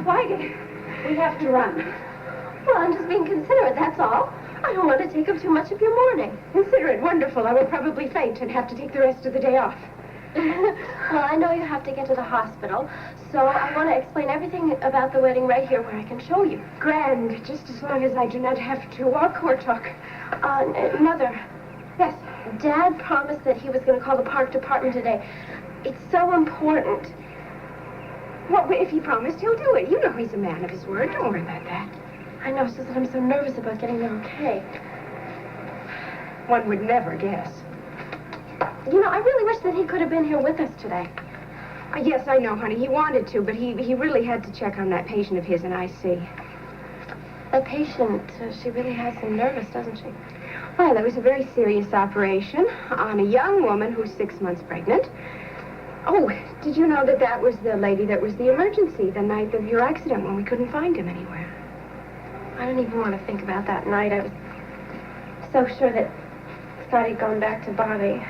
invited. We have to run. Well, I'm just being considerate, that's all. I don't want to take up too much of your morning. Considerate, wonderful. I will probably faint and have to take the rest of the day off. Well, I know you have to get to the hospital, so I want to explain everything about the wedding right here where I can show you. Grand, just as long as I do not have to walk or talk. Mother. Yes? Dad promised that he was going to call the park department today. It's so important. Well, if he promised, he'll do it. You know he's a man of his word. Don't worry about that. I know, it's just that I'm so nervous about getting there okay. One would never guess. You know, I really wish that he could have been here with us today. Yes, I know, honey. He wanted to, but he really had to check on that patient of his in IC. A patient, she really has him nervous, doesn't she? Well, it was a very serious operation on a young woman who's 6 months pregnant. Oh, did you know that that was the lady that was the emergency the night of your accident when we couldn't find him anywhere? I don't even want to think about that night. I was so sure that Scotty'd gone back to Bobby.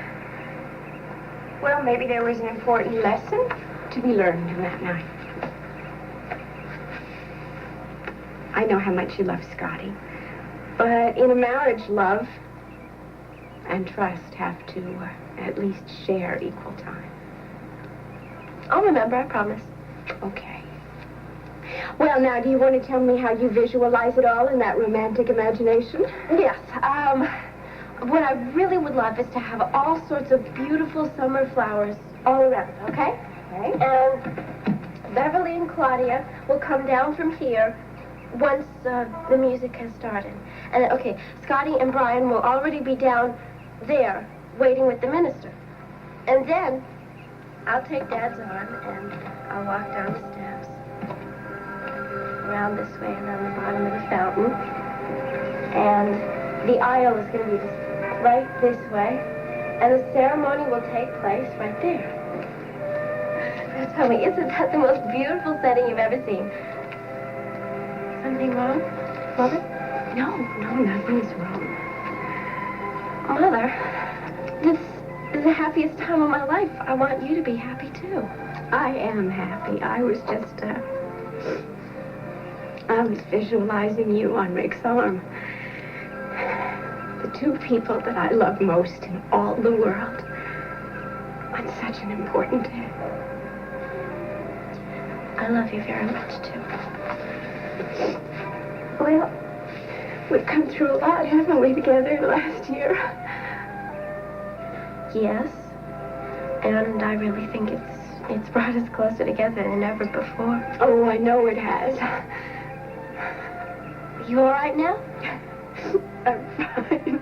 Well, maybe there was an important lesson to be learned in that night. I know how much you love Scotty, but in a marriage, love and trust have to at least share equal time. I'll remember, I promise. Okay. Well, now, do you want to tell me how you visualize it all in that romantic imagination? Yes, what I really would love is to have all sorts of beautiful summer flowers all around, okay? Okay. And Beverly and Claudia will come down from here once the music has started. And, okay, Scotty and Brian will already be down there waiting with the minister. And then I'll take Dad's arm and I'll walk down the steps. Around this way, around the bottom of the fountain. And the aisle is going to be just right this way. And the ceremony will take place right there. Now tell me, isn't that the most beautiful setting you've ever seen? Something wrong, Mother? No, nothing's wrong. Mother, this is the happiest time of my life. I want you to be happy, too. I am happy. I was just, I was visualizing you on Rick's arm. The two people that I love most in all the world on such an important day. I love you very much, too. Well, we've come through a lot, haven't we, together the last year? Yes, and I really think it's brought us closer together than ever before. Oh, I know it has. You all right now? I'm fine.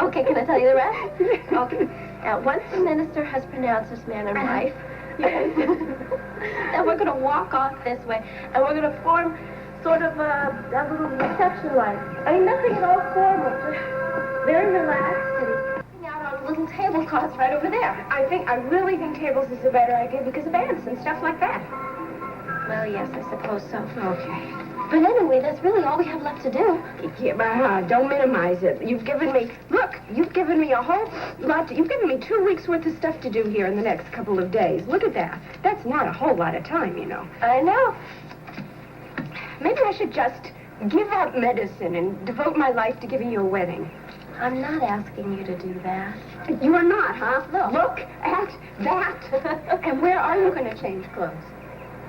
Okay, can I tell you the rest? Okay. Now, once the minister has pronounced this man and wife, then we're going to walk off this way, and we're going to form sort of a little reception line. I mean, nothing at all formal, just very relaxed and sitting out on little tablecloths right over there. I really think tables is a better idea because of ants and stuff like that. Well, yes, I suppose so. Okay. But anyway, that's really all we have left to do. Yeah, but don't minimize it. You've given me a whole lot. You've given me 2 weeks worth of stuff to do here in the next couple of days. Look at that. That's not a whole lot of time, you know. I know. Maybe I should just give up medicine and devote my life to giving you a wedding. I'm not asking you to do that. You are not, huh? No. Look at that. And where are you going to change clothes?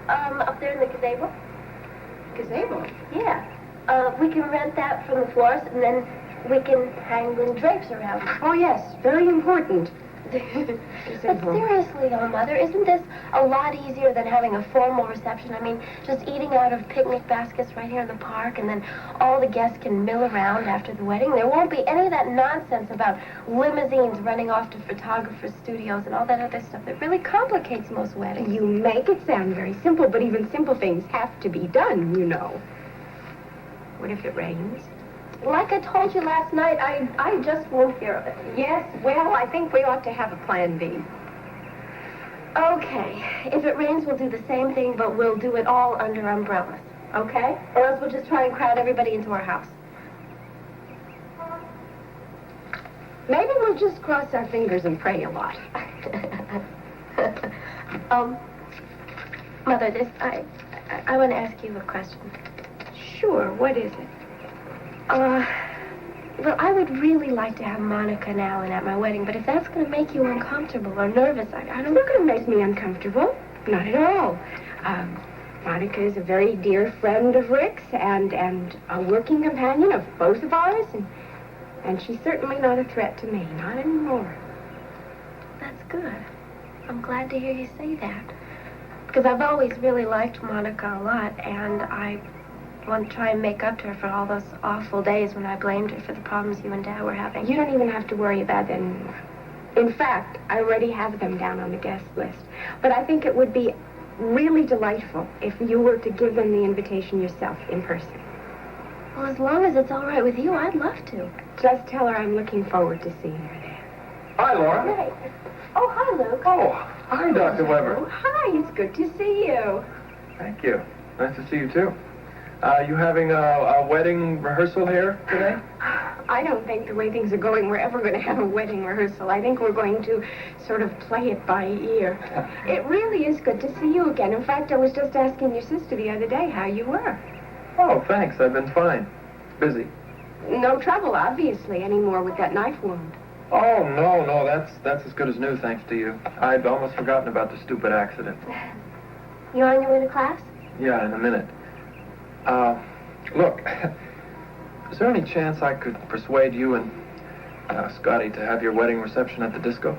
Up there in the gazebo. Gazebo? Yeah. We can rent that from the florist, and then we can hang little drapes around it. Oh, yes. Very important. But seriously, though, Mother, isn't this a lot easier than having a formal reception? I mean, just eating out of picnic baskets right here in the park, and then all the guests can mill around after the wedding. There won't be any of that nonsense about limousines running off to photographers' studios and all that other stuff that really complicates most weddings. You make it sound very simple, but even simple things have to be done, you know. What if it rains? Like I told you last night, I just won't hear of it. Yes, well, I think we ought to have a plan B. Okay. If it rains, we'll do the same thing, but we'll do it all under umbrellas. Okay? Or else we'll just try and crowd everybody into our house. Maybe we'll just cross our fingers and pray a lot. Mother, I want to ask you a question. Sure, what is it? Well, I would really like to have Monica and Alan at my wedding, but if that's going to make you uncomfortable or nervous, I don't... It's not going to make me uncomfortable. Not at all. Monica is a very dear friend of Rick's and a working companion of both of ours, and she's certainly not a threat to me. Not anymore. That's good. I'm glad to hear you say that. Because I've always really liked Monica a lot, and I want to try and make up to her for all those awful days when I blamed her for the problems you and Dad were having. You don't even have to worry about that anymore. In fact, I already have them down on the guest list. But I think it would be really delightful if you were to give them the invitation yourself in person. Well, as long as it's all right with you, I'd love to. Just tell her I'm looking forward to seeing her there. Hi, Laura. Right. Oh, hi, Luke. Oh, hi, Dr. Weber. Oh, hi, it's good to see you. Thank you. Nice to see you, too. You having a wedding rehearsal here today? I don't think the way things are going, we're ever going to have a wedding rehearsal. I think we're going to sort of play it by ear. It really is good to see you again. In fact, I was just asking your sister the other day how you were. Oh, thanks. I've been fine. Busy. No trouble, obviously, anymore with that knife wound. Oh, no, that's as good as new, thanks to you. I'd almost forgotten about the stupid accident. You on your way to class? Yeah, in a minute. Look, is there any chance I could persuade you and Scotty to have your wedding reception at the disco?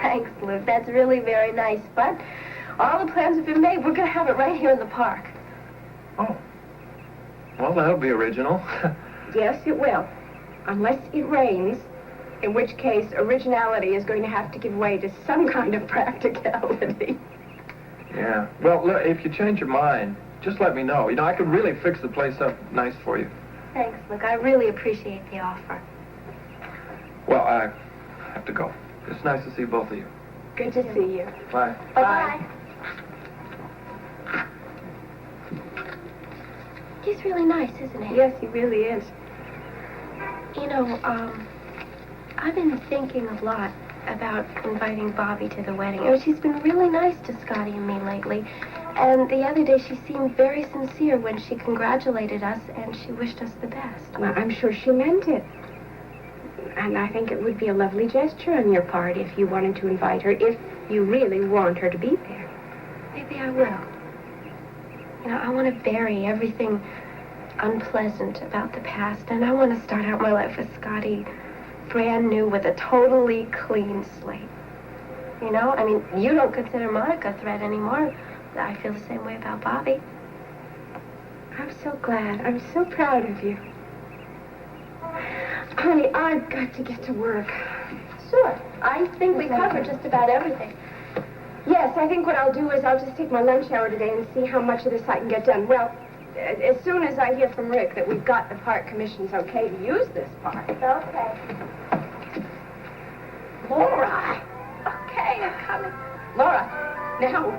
Thanks, Luke. That's really very nice, but all the plans have been made. We're going to have it right here in the park. Oh. Well, that'll be original. Yes, it will. Unless it rains, in which case originality is going to have to give way to some kind of practicality. Yeah. Well, look, if you change your mind, just let me know. You know, I could really fix the place up nice for you. Thanks, Luke. I really appreciate the offer. Well, I have to go. It's nice to see both of you. Good to see you. Bye. Bye-bye. He's really nice, isn't he? Yes, he really is. You know, I've been thinking a lot about inviting Bobby to the wedding. Oh, she's been really nice to Scotty and me lately. And the other day she seemed very sincere when she congratulated us and she wished us the best. Well, I'm sure she meant it. And I think it would be a lovely gesture on your part if you wanted to invite her, if you really want her to be there. Maybe I will. You know, I want to bury everything unpleasant about the past, and I want to start out my life with Scotty brand new with a totally clean slate. You know, I mean, you don't consider Monica a threat anymore. I feel the same way about Bobby. I'm so glad. I'm so proud of you. Honey, I've got to get to work. Sure. I think we covered just about everything. Yes, I think what I'll do is I'll just take my lunch hour today and see how much of this I can get done. Well, as soon as I hear from Rick that we've got the park commission's okay to use this park. Okay. Laura! Okay, I'm coming. Laura, now,